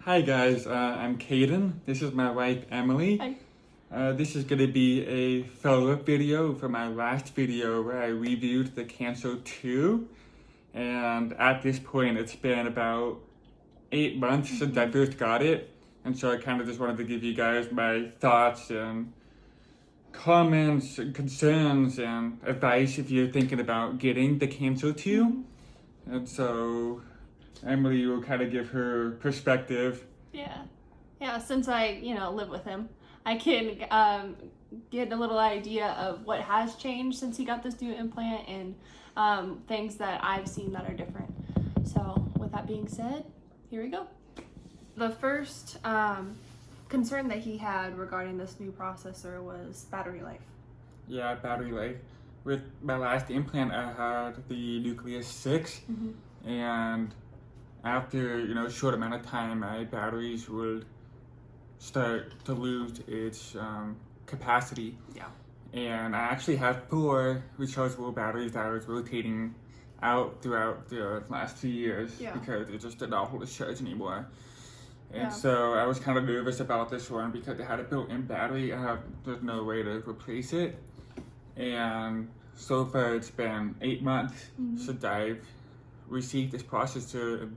Hi guys, I'm Caden. This is my wife Emily. Hi. This is going to be a follow-up video from my last video where I reviewed the Kanso 2. And at this point it's been about 8 months since I first got it. And so I kind of just wanted to give you guys my thoughts and comments and concerns and advice if you're thinking about getting the Kanso 2. And so Emily will kind of give her perspective. Yeah, since I, live with him, I can get a little idea of what has changed since he got this new implant and things that I've seen that are different. So with that being said, here we go. The first concern that he had regarding this new processor was battery life. Yeah, battery life. With my last implant, I had the Nucleus 6, and after a short amount of time, my batteries would start to lose its capacity. Yeah. And I actually had 4 rechargeable batteries that I was rotating out throughout the last 2 years because it just did not hold its charge anymore. And so I was kind of nervous about this one because it had a built-in battery. There's no way to replace it. And so far it's been 8 months since I've received this processor.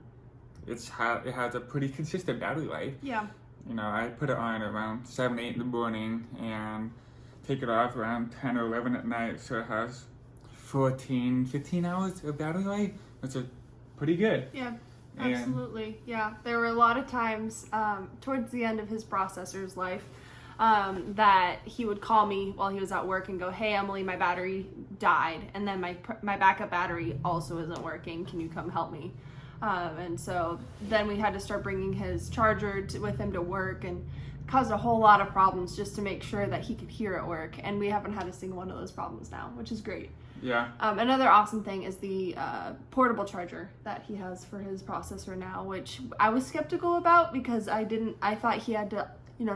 It has a pretty consistent battery life. Yeah. I put it on around 7, 8 in the morning and take it off around 10 or 11 at night. So it has 14, 15 hours of battery life, which is pretty good. Yeah. Absolutely. Yeah. There were a lot of times towards the end of his processor's life that he would call me while he was at work and go, "Hey, Emily, my battery died. And then my backup battery also isn't working. Can you come help me?" And so then we had to start bringing his charger with him to work, and caused a whole lot of problems just to make sure that he could hear at work. And we haven't had a single one of those problems now, which is great. Yeah. Another awesome thing is the portable charger that he has for his processor now, which I was skeptical about because I thought he had to,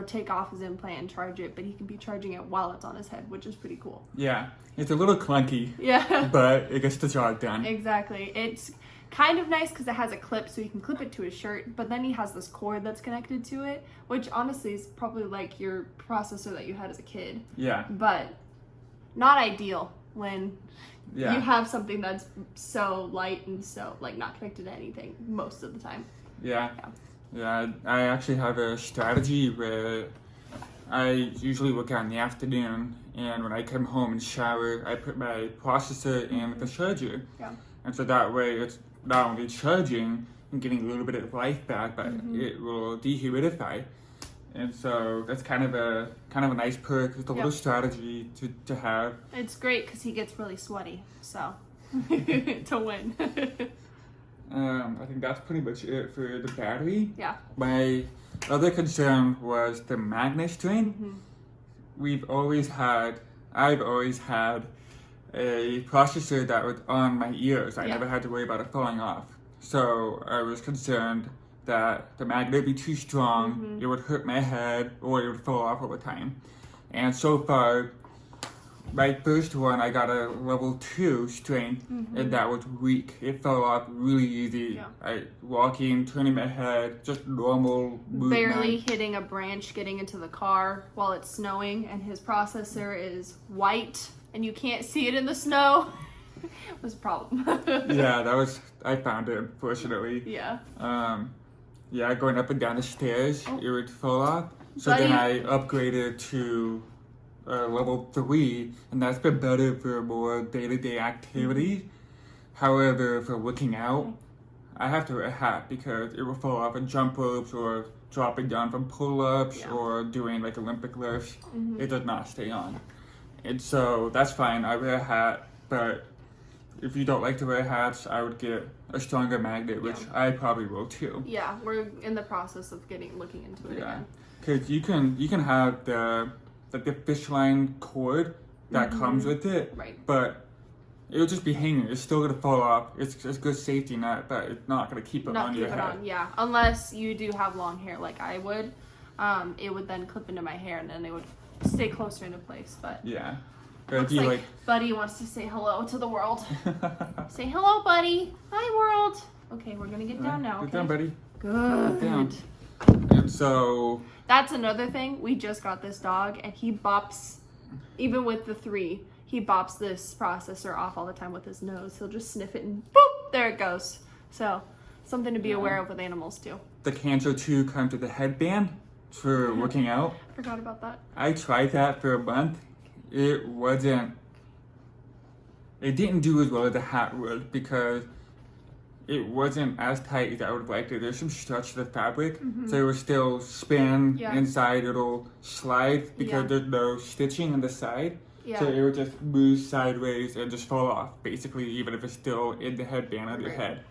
take off his implant and charge it, but he can be charging it while it's on his head, which is pretty cool. Yeah. It's a little clunky. Yeah. But it gets the job done. Exactly. It's kind of nice because it has a clip so you can clip it to his shirt, but then he has this cord that's connected to it, which honestly is probably like your processor that you had as a kid. Yeah. But not ideal when you have something that's so light and so not connected to anything most of the time. Yeah. I actually have a strategy where I usually work out in the afternoon, and when I come home and shower, I put my processor in the charger. Yeah. And so that way it's not only charging and getting a little bit of life back, but it will dehumidify. And so that's kind of a nice perk. It's a little strategy to have. It's great because he gets really sweaty, so to win. I think that's pretty much it for the battery. Yeah. My other concern was the magnet strength. I've always had a processor that was on my ears. I never had to worry about it falling off. So I was concerned that the magnet would be too strong, it would hurt my head, or it would fall off all the time. And so far, my first one, I got a level 2 strength, and that was weak. It fell off really easy. Yeah. Walking, turning my head, just normal movement. Barely hitting a branch, getting into the car while it's snowing, and his processor is white, and you can't see it in the snow. It was a problem. Yeah, I found it, unfortunately. Yeah. Going up and down the stairs, it would fall off. So then I upgraded to level 3, and that's been better for more day-to-day activities. However, for working out, I have to wear a hat because it will fall off in jump ropes or dropping down from pull-ups or doing like Olympic lifts. It does not stay on. And so that's fine, I wear a hat, but if you don't like to wear hats, I would get a stronger magnet, which I probably will too. Yeah, we're in the process of looking into it again. Because you can have the fish line cord that comes with it, but it'll just be hanging. It's still gonna fall off. It's a good safety net, but it's not gonna keep it on your head. Yeah, unless you do have long hair like I would. It would then clip into my hair, and then it would stay closer into place. But yeah. Looks like Buddy wants to say hello to the world. Say hello, Buddy. Hi, world. Okay, we're gonna get down now. Get down, buddy. Good. Get down. And so that's another thing. We just got this dog, and he bops, even with the 3, he bops this processor off all the time with his nose. He'll just sniff it and boop, there it goes. So something to be aware of with animals too. the Kanso 2 comes with a headband for working out. Forgot about that. I tried that for a month. It didn't do as well as the hat would because it wasn't as tight as I would like it. There's some stretch to the fabric, so it will still spin inside. It'll slide because there's no stitching on the side. Yeah. So it would just move sideways and just fall off, basically, even if it's still in the headband on your head.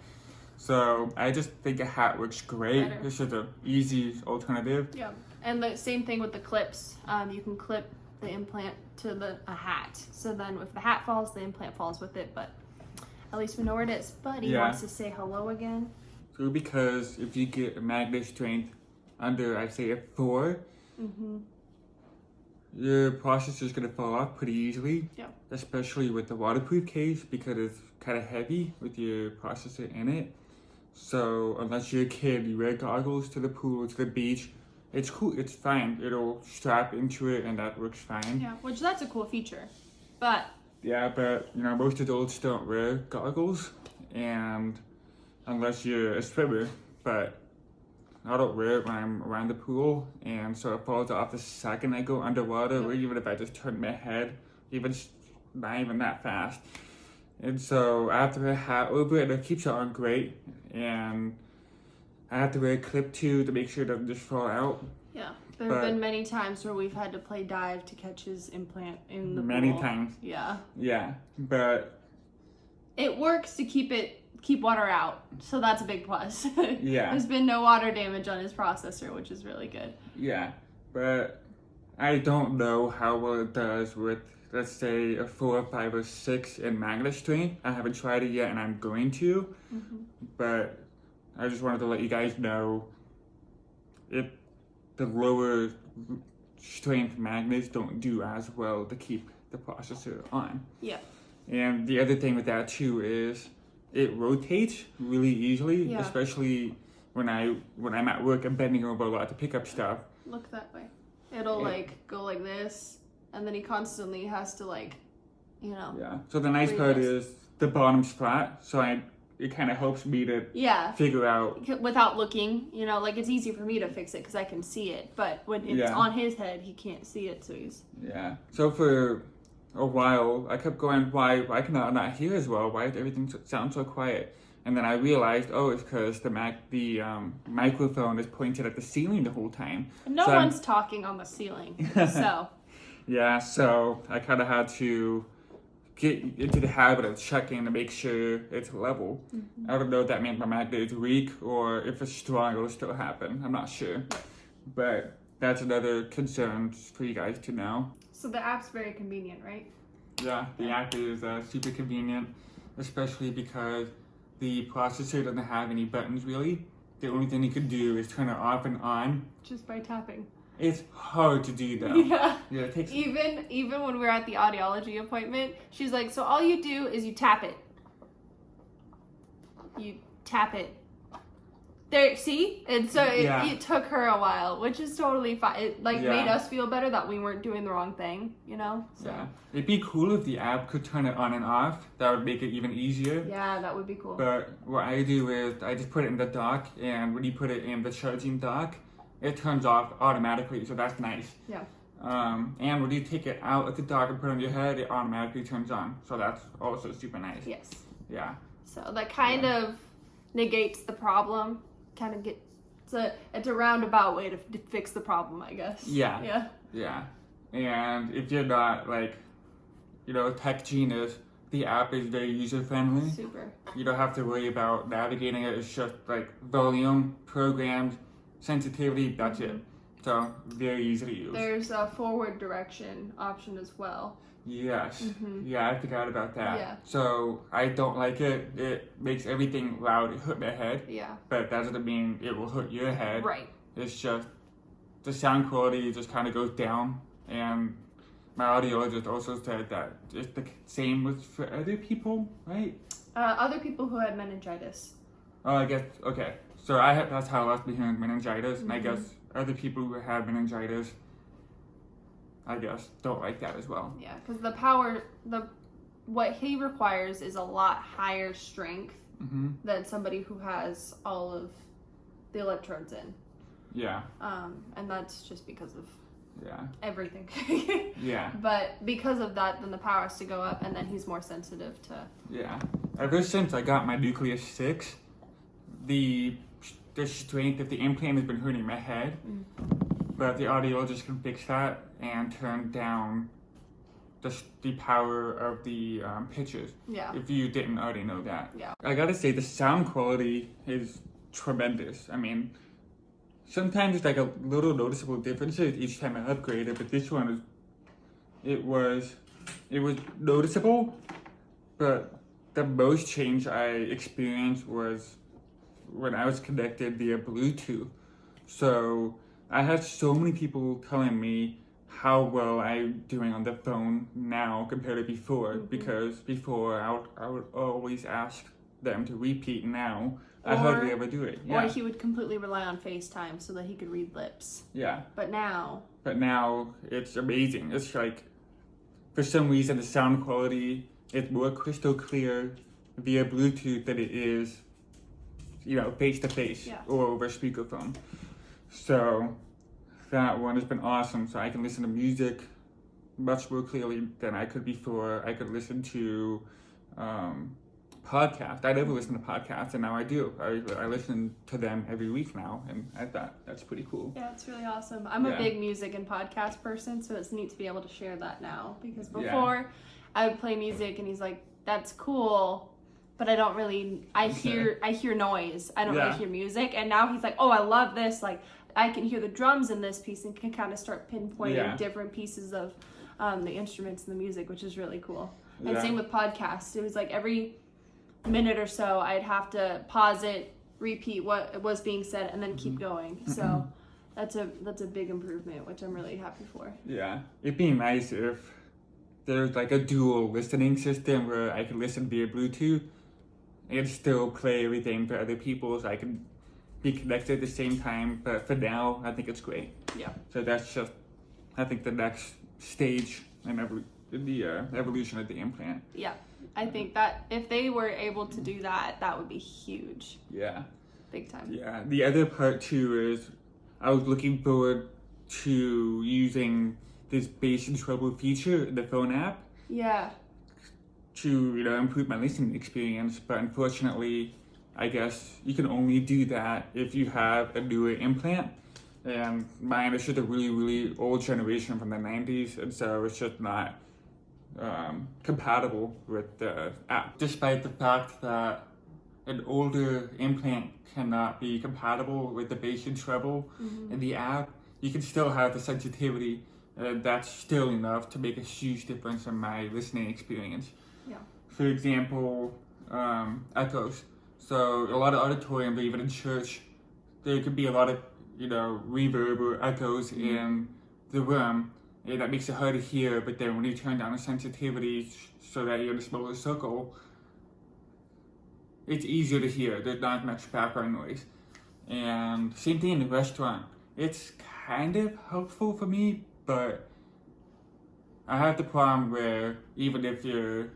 So I just think a hat works great. Better. It's just an easy alternative. Yeah, and the same thing with the clips. You can clip the implant to a hat. So then if the hat falls, the implant falls with it, but at least we know where it is. Buddy wants to say hello again. So because if you get a magnet strength under, I'd say, a 4, your processor is going to fall off pretty easily. Yeah. Especially with the waterproof case because it's kind of heavy with your processor in it. So unless you're a kid, you wear goggles to the pool, to the beach. It's cool. It's fine. It'll strap into it, and that works fine. Yeah, which that's a cool feature, but but most adults don't wear goggles, and unless you're a swimmer. But I don't wear it when I'm around the pool, and so it falls off the second I go underwater, or even if I just turn my head, not even that fast. And so after a hat over it, it keeps it on great, and I have to wear a clip too to make sure it doesn't just fall out. Yeah, there have been many times where we've had to play dive to catch his implant in the pool. Many times. Yeah. Yeah, but it works to keep water out, so that's a big plus. Yeah. There's been no water damage on his processor, which is really good. Yeah, but I don't know how well it does with, let's say, a 4, 5, or 6 in magnet strength. I haven't tried it yet, and I'm going to. But I just wanted to let you guys know the lower strength magnets don't do as well to keep the processor on. Yeah. And the other thing with that too is it rotates really easily, especially when I'm at work and bending over a lot to pick up stuff. Look that way. It'll go like this, and then he constantly has to Yeah. So the nice part is the bottom's flat, so it kind of helps me to figure out without looking. It's easy for me to fix it because I can see it, but when it's on his head, he can't see it, so he's So for a while, I kept going, why can I not hear as well? Why does everything sound so quiet? And then I realized, it's because the microphone is pointed at the ceiling the whole time. No one's talking on the ceiling, so. So I kind of had to get into the habit of checking to make sure it's level. I don't know if that means my magnet is weak or if it's strong, it'll still happen. I'm not sure. But that's another concern for you guys to know. So the app's very convenient, right? Yeah, the app is super convenient, especially because the processor doesn't have any buttons really. The only thing you can do is turn it off and on. Just by tapping. It's hard to do though. Yeah. It takes even when we were at the audiology appointment, she's like, so all you do is you tap it. You tap it. There, see? And so it took her a while, which is totally fine. It made us feel better that we weren't doing the wrong thing, So. Yeah. It'd be cool if the app could turn it on and off. That would make it even easier. Yeah, that would be cool. But what I do is I just put it in the dock, and when you put it in the charging dock, it turns off automatically, so that's nice. Yeah. And when you take it out of the dock and put it on your head, it automatically turns on. So that's also super nice. Yes. Yeah. So that kind of negates the problem. It's a roundabout way to fix the problem, I guess. Yeah. And if you're not tech genius, the app is very user friendly. Super. You don't have to worry about navigating it. It's just volume, programs, sensitivity, that's it. So very easy to use. There's a forward direction option as well. Yes. Yeah, I forgot about that. Yeah. So I don't like it. It makes everything loud. It hurt my head. Yeah. But that doesn't mean it will hurt your head. Right. It's just the sound quality just kind of goes down. And my audiologist also said that it's the same with for other people, right? Other people who had meningitis. Oh, I guess, okay. So that's how I lost my hearing, meningitis, and I guess other people who have meningitis, I guess, don't like that as well. Yeah, because what he requires is a lot higher strength than somebody who has all of the electrodes in. Yeah. And that's just because of everything. Yeah. But because of that, then the power has to go up, and then he's more sensitive to. Yeah. Ever since I got my Nucleus 6, the strength of the implant has been hurting my head, but the audiologist can fix that and turn down the power of the pitches. Yeah. If you didn't already know that. Yeah. I gotta say, the sound quality is tremendous. I mean, sometimes it's like a little noticeable differences each time I upgrade it, but this one it was noticeable, but the most change I experienced was when I was connected via Bluetooth. So I had so many people telling me how well I'm doing on the phone now compared to before, because before I would always ask them to repeat. Now I hardly ever do it. Or he would completely rely on FaceTime so that he could read lips. Yeah. But now it's amazing. It's like, for some reason, the sound quality is more crystal clear via Bluetooth than it is, face to face or over speakerphone. So that one has been awesome. So I can listen to music much more clearly than I could before. I could listen to podcasts. I never listened to podcasts, and now I do. I listen to them every week now, and I thought that's pretty cool. Yeah, it's really awesome. I'm a big music and podcast person, so it's neat to be able to share that now. Because before, I would play music, and he's like, "That's cool," but I don't really. I hear noise. I don't really hear music. And now he's like, "Oh, I love this. Like, I can hear the drums in this piece, and can kind of start pinpointing different pieces of the instruments and the music, which is really cool." And same with podcasts. It was like every minute or so I'd have to pause it, repeat what was being said, and then keep going. So that's a big improvement, which I'm really happy for. Yeah, it'd be nice if there's like a dual listening system where I can listen via Bluetooth and still play everything for other people, so I can be connected at the same time. But for now, I think it's great. Yeah. So that's just, I think, the next stage in the evolution of the implant. Yeah. I think that if they were able to do that, that would be huge. Yeah. Big time. Yeah. The other part too is I was looking forward to using this bass and treble feature in the phone app. Yeah. To improve my listening experience, but unfortunately, I guess you can only do that if you have a newer implant. And mine is just a really, really old generation from the 90s, and so it's just not compatible with the app. Despite the fact that an older implant cannot be compatible with the bass and treble in the app, you can still have the sensitivity. That's still enough to make a huge difference in my listening experience. Yeah. For example, echoes. So a lot of auditoriums, or even in church, there could be a lot of reverb or echoes in the room. And that makes it hard to hear, but then when you turn down the sensitivity so that you're in a smaller circle, it's easier to hear. There's not much background noise. And same thing in the restaurant. It's kind of helpful for me, but I have the problem where even if you're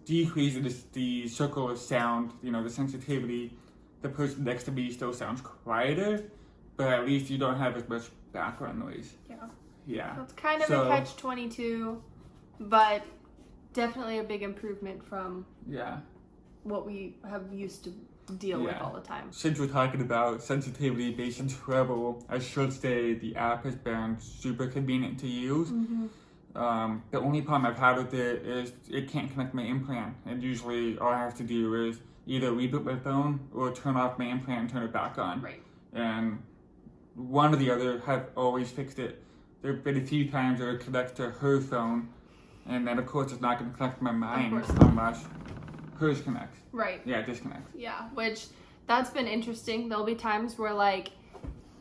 decreasing the circle of sound, the sensitivity, the person next to me still sounds quieter, but at least you don't have as much background noise. Yeah. So it's kind of a catch-22, but definitely a big improvement from what we have used to deal with all the time. Since we're talking about sensitivity, bass, and treble, I should say the app has been super convenient to use. The only problem I've had with it is it can't connect my implant, and usually all I have to do is either reboot my phone or turn off my implant and turn it back on. Right. And one or the other have always fixed it. There have been a few times where it connects to her phone, and then of course it's not going to connect to my mine unless hers connects. Right. Yeah, it disconnects. Yeah, which that's been interesting. There'll be times where like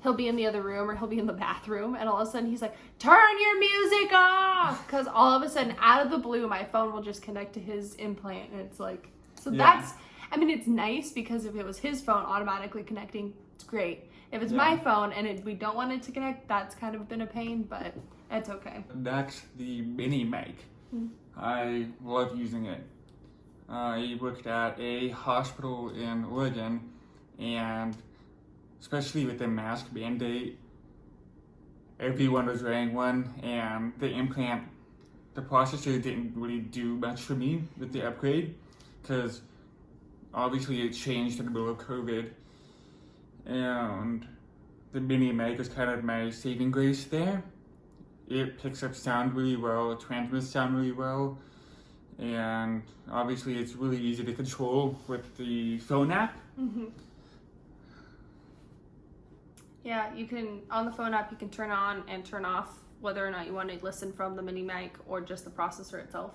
he'll be in the other room or he'll be in the bathroom, and all of a sudden he's like, "Turn your music off!" Because all of a sudden, out of the blue, my phone will just connect to his implant, and it's like, so that's. I mean, it's nice because if it was his phone automatically connecting, it's great. If it's Yeah. my phone and we don't want it to connect, that's kind of been a pain, but it's okay. Next, the mini mic. I love using it. I worked at a hospital in Oregon, and especially with the mask mandate, everyone was wearing one, and the processor didn't really do much for me with the upgrade, because obviously it changed in the middle of COVID, and the mini mic is kind of my saving grace there. It picks up sound really well, it transmits sound really well, and obviously it's really easy to control with the phone app. Yeah, you can, on the phone app, you can turn on and turn off whether or not you want to listen from the mini mic or just the processor itself,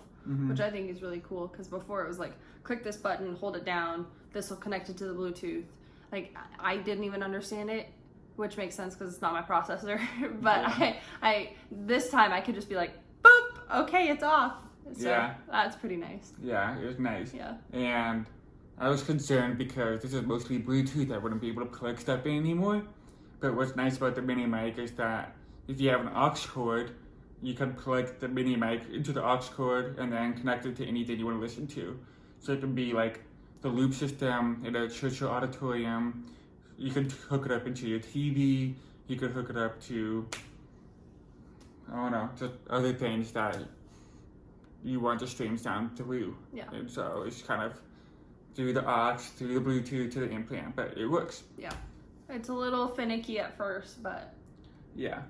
which I think is really cool, because before it was like, click this button, hold it down, this will connect it to the Bluetooth. Like, I didn't even understand it, which makes sense because it's not my processor. But Yeah. I this time I could just be like, boop, okay, it's off. So Yeah. that's pretty nice. Yeah, it was nice. Yeah. And I was concerned because this is mostly Bluetooth, I wouldn't be able to plug stuff in anymore. But what's nice about the mini mic is that if you have an aux cord, you can plug the mini mic into the aux cord and then connect it to anything you want to listen to. So it can be like the loop system in a church or auditorium. You can hook it up into your TV. You could hook it up to, I don't know, just other things that you want to stream sound through. Yeah. And so it's kind of through the aux, through the Bluetooth to the implant, but it works. Yeah. It's a little finicky at first, but Yeah.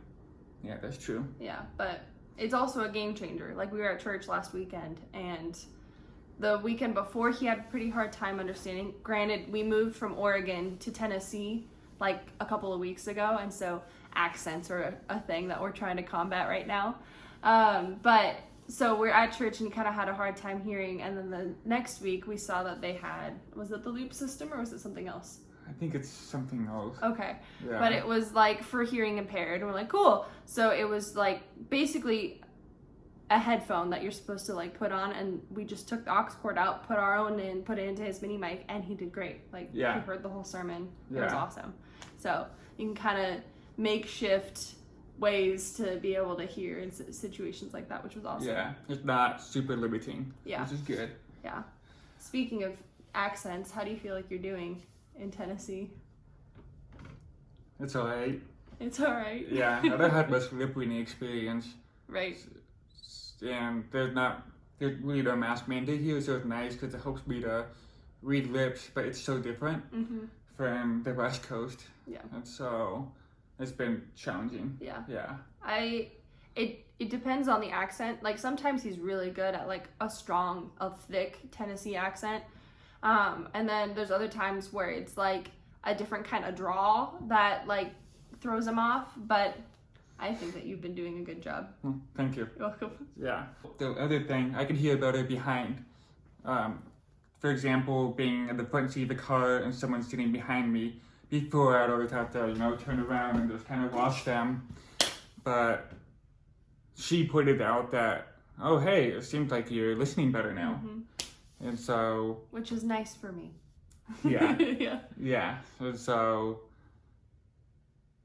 Yeah, that's true. yeah, but it's also a game changer. Like, we were at church last weekend, and the weekend before he had a pretty hard time understanding. Granted, we moved from Oregon to Tennessee like a couple of weeks ago, and so accents are a thing that we're trying to combat right now. But so we're at church, and he kind of had a hard time hearing, and then the next week we saw that they had, was it the loop system or was it something else? I think it's something else. Okay. Yeah. But it was like for hearing impaired. And we're like, cool. So it was like basically a headphone that you're supposed to like put on, and we just took the aux cord out, put our own in, put it into his mini mic, and he did great. Like, Yeah. he heard the whole sermon. It was Yeah. awesome. So you can kind of makeshift ways to be able to hear in situations like that, which was awesome. Yeah, it's not super limiting. Yeah. Which is good. Yeah. Speaking of accents, how do you feel like you're doing in Tennessee? It's alright. It's all right. Yeah, I don't have much lip reading experience. Right. And there's really no mask mandate here, so it's nice because it helps me to read lips, but it's so different from the West Coast. Yeah. And so it's been challenging. Yeah. Yeah. It depends on the accent. Like, sometimes he's really good at like a thick Tennessee accent. And then there's other times where it's like a different kind of drawl that like throws him off, but I think that you've been doing a good job. Well, thank you. You're welcome. Yeah. The other thing, I can hear better behind. For example, being in the front seat of the car and someone sitting behind me. Before, I'd always have to, turn around and just kind of watch them. But she pointed out that, oh, hey, it seems like you're listening better now. And so... Which is nice for me. Yeah. Yeah. Yeah. And so...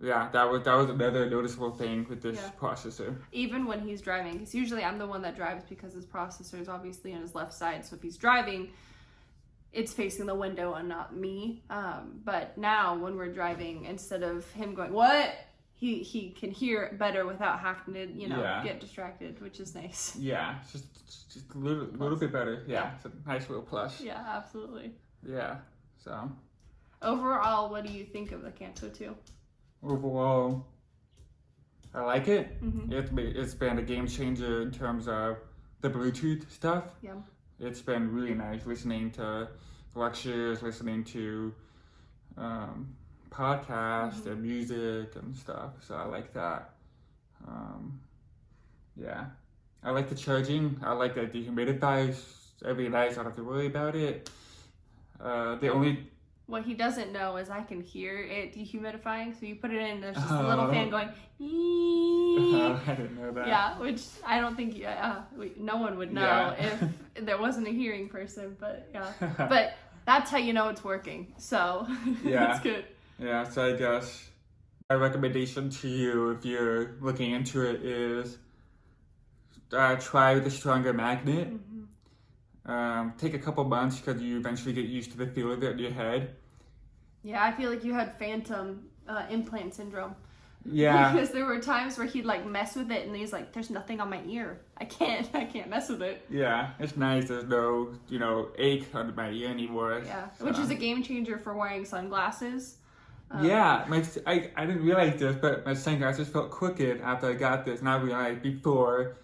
Yeah, that was another noticeable thing with this processor. Even when he's driving, because usually I'm the one that drives because his processor is obviously on his left side. So if he's driving, it's facing the window and not me. But now when we're driving, instead of him going, what? He can hear better without having to, get distracted, which is nice. Yeah, just a little bit better. Yeah, it's a nice little plus. Yeah, absolutely. Yeah, so. Overall, what do you think of the Kanso 2? Overall, I like it. It's been a game changer in terms of the Bluetooth stuff. Yeah. It's been really nice listening to lectures, listening to podcasts and music and stuff. So I like that. Yeah. I like the charging. I like that it dehumidifies every night. So I don't have to worry about it. What he doesn't know is I can hear it dehumidifying. So you put it in, there's just a little fan going. I didn't know that. Yeah, which I don't think no one would know if there wasn't a hearing person. But yeah, but That's how you know it's working. So Yeah. that's good. Yeah, so I guess my recommendation to you if you're looking into it is try the stronger magnet. Take a couple months because you eventually get used to the feel of it in your head. Yeah, I feel like you had phantom implant syndrome. Yeah. Because there were times where he'd like mess with it and he's like, there's nothing on my ear. I can't mess with it. Yeah, it's nice. There's no, ache under my ear anymore. Yeah, so. which is a game changer for wearing sunglasses. Yeah, I didn't realize this, but my sunglasses felt crooked after I got this. And I realized before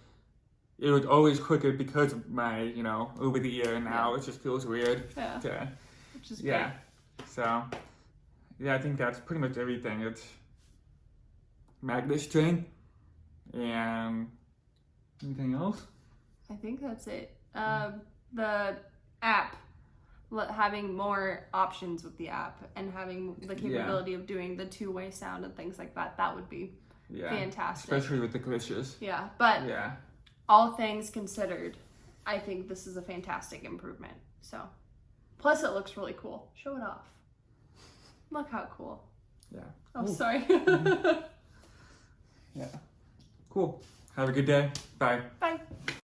it was always crooked because of my, over the ear. And now it just feels weird. Yeah. Which is yeah. great. So, yeah, I think that's pretty much everything. It's magnet string and anything else? I think that's it. The app, having more options with the app and having the capability of doing the two-way sound and things like that, that would be fantastic. Especially with the glitches. Yeah, but all things considered, I think this is a fantastic improvement. So, plus it looks really cool. Show it off. Look how cool. Yeah. Oh, sorry. Yeah. Cool. Have a good day. Bye. Bye.